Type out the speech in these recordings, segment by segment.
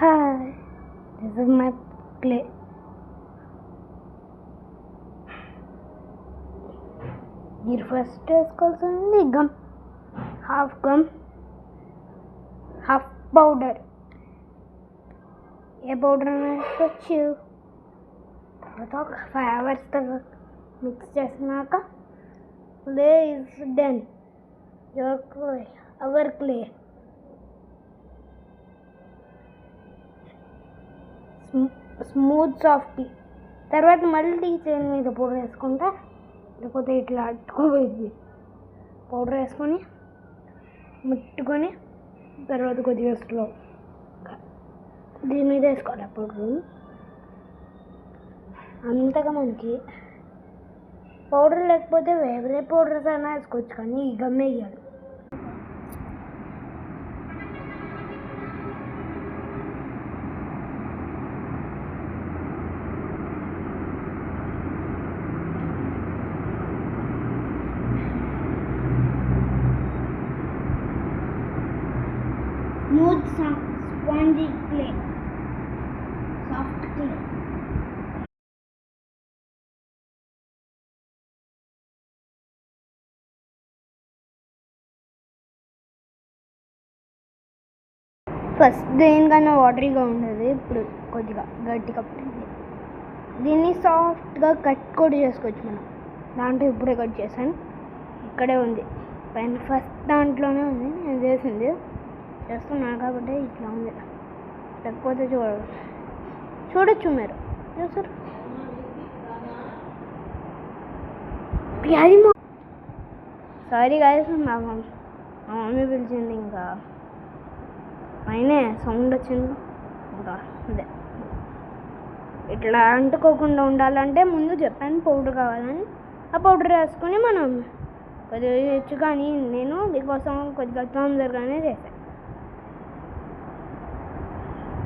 Hi, this is my clay. మీరు first వేసుకోవాల్సింది gum, half powder. ఏ పౌడర్ వేసుకోవచ్చు. తర్వాత ఒక 5 hours తర్వాత మిక్స్ చేసినాక clay is done. Our clay smooth softy. తర్వాత మళ్ళీ చేను మీద పౌడర్ వేసుకుంటా, లేకపోతే ఇట్లా అట్టుకోపోయింది. పౌడర్ వేసుకొని ముట్టుకొని తర్వాత కొద్దిగా స్లో దీని మీద వేసుకోవాలి పౌడర్. అంతగా మనకి పౌడర్ లేకపోతే వేరే పౌడర్స్ అయినా వేసుకోవచ్చు, కానీ ఈ గమ్ వేయాలి. Smooth spongy clay, soft clay. First దేనికన్నా వాటరీగా ఉండేది, ఇప్పుడు కొద్దిగా గట్టిగా పడింది. దీన్ని సాఫ్ట్గా కట్ కూడా చేసుకోవచ్చు మనం. దాంట్లో ఇప్పుడే కట్ చేశాను, ఇక్కడే ఉంది పైన. ఫస్ట్ దాంట్లోనే ఉంది నేను చేస్తున్నాను కాబట్టి ఇట్లా ఉంది. లేకపోతే చూడొచ్చు మీరు చూసారు. సారీ గాయస్, మా మమ్మీ పిలిచింది. ఇంకా పైన సౌండ్ వచ్చింది. ఇంకా అదే ఇట్లా అంటుకోకుండా ఉండాలంటే ముందు చెప్పాను పౌడర్ కావాలని. ఆ పౌడర్ వేసుకొని మనం కొద్దిగా చేయొచ్చు, కానీ నేను మీకోసం కొద్దిగా తొందరగానే చేశాను.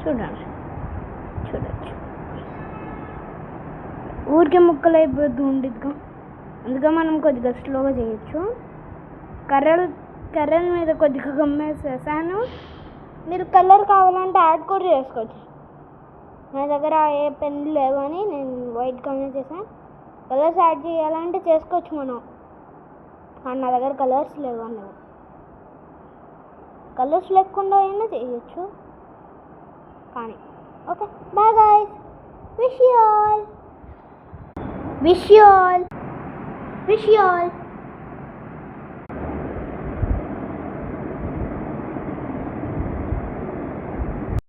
చూడొచ్చు ఊరికే ముక్కలు అయిపోతూ ఉండిద్దిగా, అందుకే మనం కొద్దిగా స్లోగా చేయొచ్చు. కర్రల మీద కొద్దిగా గమ్మేసేసాను. మీరు కలర్ కావాలంటే యాడ్ కూడా చేసుకోవచ్చు. నా దగ్గర ఏ పెన్లు లేవు అని నేను వైట్ కలర్ చేశాను. కలర్స్ యాడ్ చేయాలంటే చేసుకోవచ్చు మనం, కానీ నా దగ్గర కలర్స్ లేవు అన్నది. కలర్స్ లేకుండా అయినా చేయొచ్చు, కానీ okay. Bye guys, wish you all